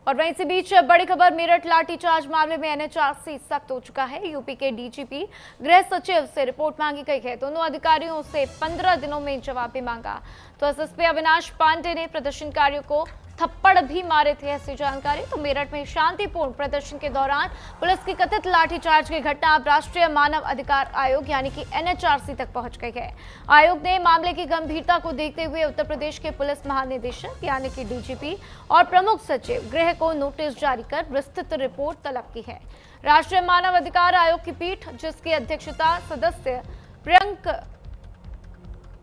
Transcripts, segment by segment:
और वहीं इसी बीच बड़ी खबर, मेरठ लाठीचार्ज मामले में एनएचआरसी सख्त हो चुका है। यूपी के डीजीपी गृह सचिव से रिपोर्ट मांगी गई है। दोनों अधिकारियों से 15 दिनों में जवाब भी मांगा। तो एसएसपी अविनाश पांडे ने प्रदर्शनकारियों को थप्पड़ भी मारे थे, ऐसी जानकारी। तो मेरठ में शांतिपूर्ण प्रदर्शन के दौरान पुलिस की कथित लाठीचार्ज की घटना अब राष्ट्रीय मानव अधिकार आयोग यानी कि एनएचआरसी तक पहुंच गई है। आयोग ने मामले की गंभीरता को देखते हुए उत्तर प्रदेश के पुलिस महानिदेशक यानी कि डीजीपी और प्रमुख सचिव गृह को नोटिस जारी कर विस्तृत रिपोर्ट तलब की है। राष्ट्रीय मानव अधिकार आयोग की पीठ, जिसकी अध्यक्षता सदस्य प्रियंक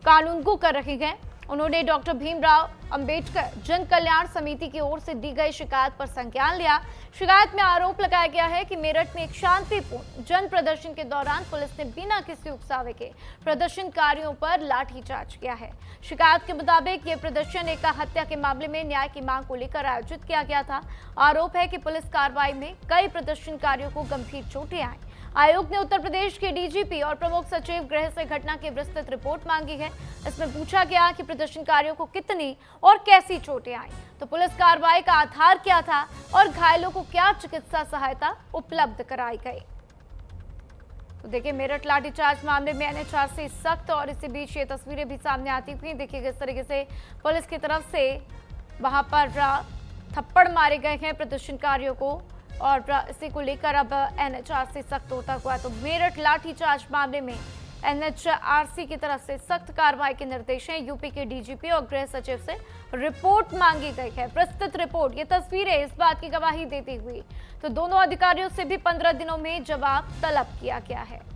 कानूनगो कर रही है, उन्होंने डॉक्टर भीमराव अंबेडकर जन कल्याण समिति की ओर से दी गई शिकायत पर संज्ञान लिया। शिकायत में आरोप लगाया गया है कि मेरठ में एक शांतिपूर्ण जन प्रदर्शन के दौरान पुलिस ने बिना किसी उकसावे के प्रदर्शनकारियों पर लाठीचार्ज किया है। शिकायत के मुताबिक ये प्रदर्शन एक हत्या के मामले में न्याय की मांग को लेकर आयोजित किया गया था। आरोप है कि पुलिस कार्रवाई में कई प्रदर्शनकारियों को गंभीर चोटें आई। आयोग ने उत्तर प्रदेश के डीजीपी और प्रमुख सचिव गृह से घटना की विस्तृत रिपोर्ट मांगी है। इसमें पूछा गया कि प्रदर्शनकारियों को कितनी और कैसी चोटें आई, तो पुलिस कार्रवाई का आधार क्या था और घायलों को क्या चिकित्सा सहायता उपलब्ध कराई गई। तो देखिए, मेरठ लाठीचार्ज मामले में एनएचआरसी सख्त, और इसी बीच ये तस्वीरें भी सामने आती हुई देखिए किस तरीके से पुलिस की तरफ से वहां पर थप्पड़ मारे गए हैं प्रदर्शनकारियों को, और इसी को लेकर अब एनएचआरसी सख्त होता हुआ। तो मेरठ लाठीचार्ज मामले में एनएचआरसी की तरफ से सख्त कार्रवाई के निर्देश हैं। यूपी के डीजीपी और गृह सचिव से रिपोर्ट मांगी गई है, विस्तृत रिपोर्ट। ये तस्वीरें इस बात की गवाही देती हुई तो दोनों अधिकारियों से भी 15 दिनों में जवाब तलब किया गया है।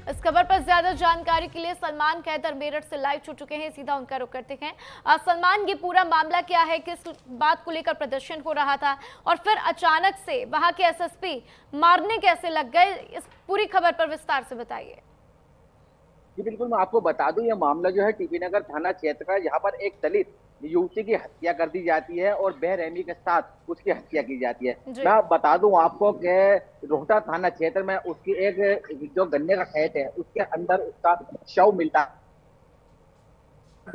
इस खबर पर ज्यादा जानकारी के लिए सलमान कैदर मेरठ से लाइव जुड़ चुके हैं, सीधा उनका रुख करते हैं। सलमान, ये पूरा मामला क्या है, किस बात को लेकर प्रदर्शन हो रहा था और फिर अचानक से वहां के एसएसपी मारने कैसे लग गए, इस पूरी खबर पर विस्तार से बताइए। जी बिल्कुल, मैं आपको बता दूं, यह मामला जो है टीपी नगर थाना क्षेत्र का। यहाँ पर एक दलित युवती की हत्या कर दी जाती है और बेरहमी के साथ उसकी हत्या की जाती है। मैं बता दूं आपको कि रोहटा थाना क्षेत्र में उसकी एक जो गन्ने का खेत है उसके अंदर उसका शव मिलता है,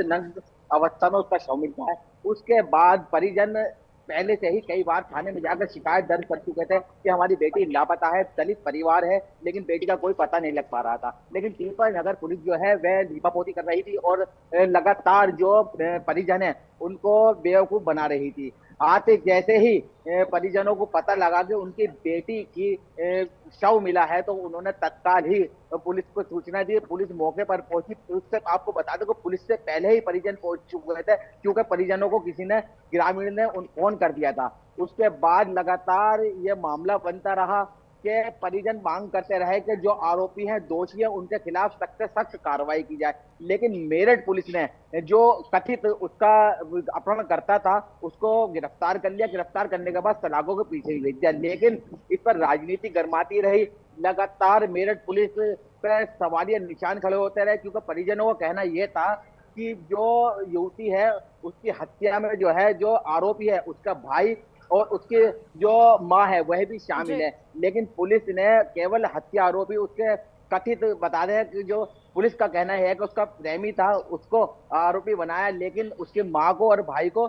नग्न अवस्था में उसका शव मिलता है। उसके बाद परिजन पहले से ही कई बार थाने में जाकर शिकायत दर्ज कर चुके थे कि हमारी बेटी लापता है। दलित परिवार है लेकिन बेटी का कोई पता नहीं लग पा रहा था। लेकिन टीपी नगर पुलिस जो है वह लीपापोती कर रही थी और लगातार जो परिजन है उनको बेवकूफ बना रही थी। आते जैसे ही परिजनों को पता लगा कि उनकी बेटी की शव मिला है तो उन्होंने तत्काल ही पुलिस को सूचना दी। पुलिस मौके पर पहुंची। उससे आपको बता दो कि पुलिस से पहले ही परिजन पहुंच चुके थे, क्योंकि परिजनों को किसी ने ग्रामीण ने फोन कर दिया था। उसके बाद लगातार ये मामला बनता रहा कि परिजन मांग करते रहे कि जो आरोपी हैं, दोषी हैं, उनके खिलाफ सख्त से सख्त कार्रवाई की जाए। लेकिन मेरठ पुलिस ने जो कथित उसका अपहरण करता था उसको गिरफ्तार कर लिया। गिरफ्तार करने के बाद सलाखों के पीछे ही भेज दिया। लेकिन इस पर राजनीति गरमाती रही। लगातार मेरठ पुलिस पर सवालिया निशान खड़े होते रहे, क्योंकि परिजनों का कहना यह था कि जो युवती है उसकी हत्या में जो है जो आरोपी है उसका भाई और उसके जो माँ है वह भी शामिल है। लेकिन पुलिस ने केवल हत्या आरोपी उसके कथित बता रहे हैं कि जो पुलिस का कहना है कि उसका प्रेमी था उसको आरोपी बनाया, लेकिन उसके माँ को और भाई को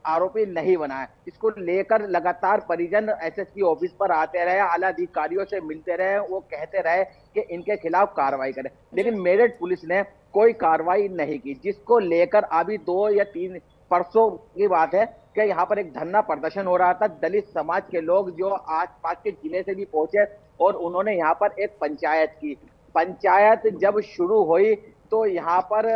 आरोपी नहीं बनाया। इसको लेकर लगातार परिजन एसएसपी ऑफिस पर आते रहे, आला अधिकारियों से मिलते रहे, वो कहते रहे कि इनके खिलाफ कार्रवाई करें। लेकिन मेरठ पुलिस ने कोई कार्रवाई नहीं की, जिसको लेकर अभी 2 या 3 परसों की बात है कि यहाँ पर एक धरना प्रदर्शन हो रहा था। दलित समाज के लोग जो आसपास के जिले से भी पहुंचे और उन्होंने यहाँ पर एक पंचायत की। पंचायत जब शुरू हुई तो यहाँ पर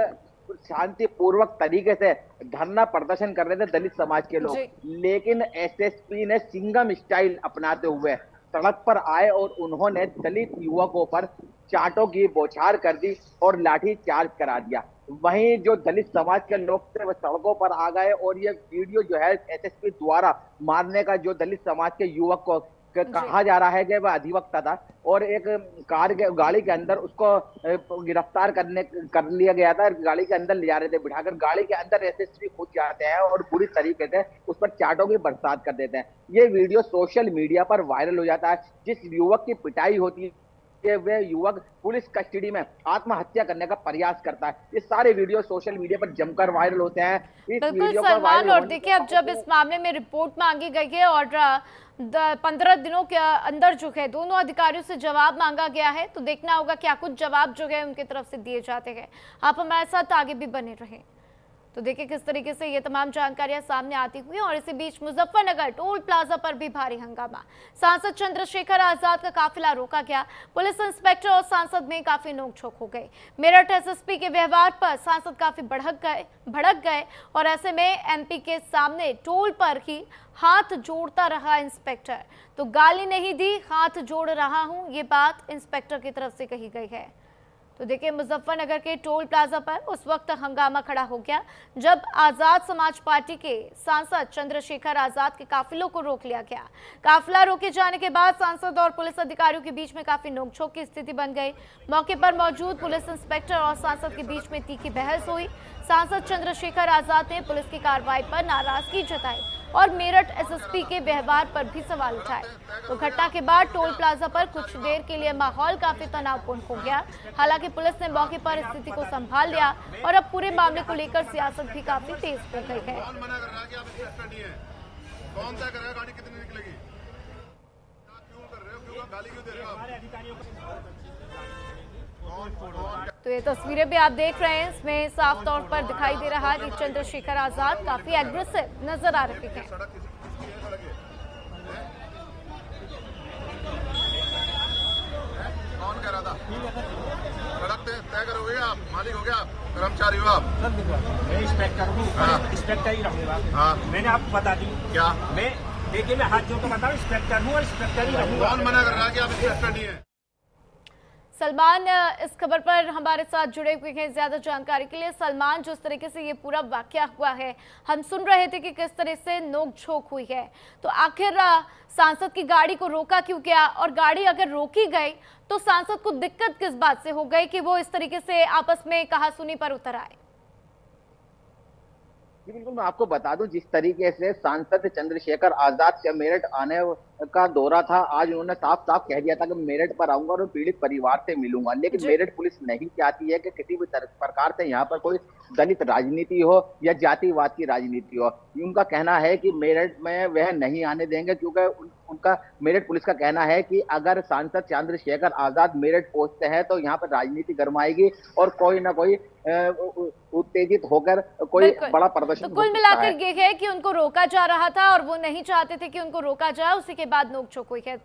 शांतिपूर्वक तरीके से धरना प्रदर्शन कर रहे थे दलित समाज के लोग। लेकिन एसएसपी ने सिंघम स्टाइल अपनाते हुए सड़क पर आए और उन्होंने दलित युवकों पर चाटों की बौछार कर दी और लाठी चार्ज करा दिया। वहीं जो दलित समाज के लोग थे वो सड़कों पर आ गए और ये वीडियो जो है एसएसपी द्वारा मारने का जो दलित समाज के युवक को कहा जा रहा है कि वह अधिवक्ता था और एक गाड़ी के अंदर उसको गिरफ्तार कर लिया गया था। गाड़ी के अंदर ले जा रहे थे बिठाकर। गाड़ी के अंदर एसएसपी खुद जाते हैं और बुरी तरीके से उस पर चाटों की बरसात कर देते हैं। ये वीडियो सोशल मीडिया पर वायरल हो जाता है। जिस युवक की पिटाई होती कि वे युवक पुलिस कस्टडी में आत्महत्या करने का प्रयास करता है। ये सारे वीडियो सोशल मीडिया पर जमकर वायरल होते हैं। इस बिल्कुल वीडियो पर सलमान, वायरल और होने देखिए अब जब इस मामले में रिपोर्ट मांगी गई है और 15 दिनों के अंदर जो है दोनों अधिकारियों से जवाब मांगा गया है, तो देखना होगा क्या कुछ जवाब जो है उनकी तरफ से दिए जाते हैं। आप हमारे साथ आगे भी बने रहें। तो देखिए किस तरीके से ये तमाम जानकारियां सामने आती हुई, और इसी बीच मुजफ्फरनगर टोल प्लाजा पर भी भारी हंगामा। सांसद चंद्रशेखर आजाद का काफिला रोका गया। पुलिस इंस्पेक्टर और सांसद में काफी नोकझोंक हो गई। मेरठ एसएसपी के व्यवहार पर सांसद काफी भड़क गए और ऐसे में एमपी के सामने टोल पर ही हाथ जोड़ता रहा इंस्पेक्टर। तो गाली नहीं दी, हाथ जोड़ रहा हूं, ये बात इंस्पेक्टर की तरफ से कही गई है। तो देखिए मुजफ्फरनगर के टोल प्लाजा पर उस वक्त हंगामा खड़ा हो गया जब आजाद समाज पार्टी के सांसद चंद्रशेखर आजाद के काफिलों को रोक लिया गया। काफिला रोके जाने के बाद सांसद और पुलिस अधिकारियों के बीच में काफी नोकझोंक की स्थिति बन गई। मौके पर मौजूद पुलिस इंस्पेक्टर और सांसद के बीच में तीखी बहस हुई। सांसद चंद्रशेखर आजाद ने पुलिस की कार्रवाई पर नाराजगी जताई और मेरठ एसएसपी के व्यवहार पर भी सवाल उठाए। तो घटना के बाद टोल प्लाजा पर कुछ देर के लिए माहौल काफी तनावपूर्ण हो गया। हालांकि पुलिस ने मौके पर स्थिति को संभाल लिया और अब पूरे मामले को लेकर सियासत भी काफी तेज हो गई है। कौन मना कर रहा है कि आप इसमें स्टडी है? कौन तय कर रहा है गाड़ी कितनी निकलेगी? क्यों कर रहे हो? क्यों गाली क्यों दे रहे हो आप? तो ये तस्वीरें भी आप देख रहे हैं, इसमें साफ तौर पर दिखाई दे रहा है कि चंद्रशेखर आजाद काफी एग्रेसिव नजर आ रहे हैं। सड़क किसकी है? सड़क है? कौन कह रहा था? सड़क तय करोगे आप? मालिक हो गया आप? कर्मचारी हो आप? मैं इंस्पेक्टर हूँ, इंस्पेक्टर ही रहूंगा। हाँ। मैंने आपको बता दी क्या? मैं देखिए मैं हाथ जोड़ के बताऊँ इंस्पेक्टर हूँ और इंस्पेक्टर ही रहूंगा। कौन मना कर रहा है कि आप इसमें स्टडी है? सलमान इस खबर पर हमारे साथ जुड़े हुए हैं ज्यादा जानकारी के लिए। सलमान, जिस तरीके से ये पूरा वाकया हुआ है, हम सुन रहे थे कि किस तरह से नोकझोंक हुई है, तो आखिर सांसद की गाड़ी को रोका क्यों गया, और गाड़ी अगर रोकी गई तो सांसद को दिक्कत किस बात से हो गई कि वो इस तरीके से आपस में कहासुनी पर उतर आए? जी बिल्कुल, मैं आपको बता दूं, जिस तरीके से सांसद चंद्रशेखर आजाद का मेरठ आने का दौरा था, आज उन्होंने साफ साफ कह दिया था कि मेरठ पर आऊंगा और पीड़ित परिवार से मिलूंगा। लेकिन मेरठ पुलिस नहीं चाहती है कि किसी भी प्रकार से यहाँ पर कोई दलित राजनीति हो या जातिवाद की राजनीति हो। उनका कहना है कि मेरठ में वह नहीं आने देंगे, क्योंकि उनका मेरठ पुलिस का कहना है कि अगर सांसद चंद्रशेखर आजाद मेरठ पहुंचते हैं तो यहाँ पर राजनीति गरमाएगी और कोई ना कोई उत्तेजित होकर कोई बड़ा प्रदर्शन। तो कुल मिलाकर ये है कि उनको रोका जा रहा था और वो नहीं चाहते थे कि उनको रोका जाए, उसी के बाद नोकझोंक हुई है।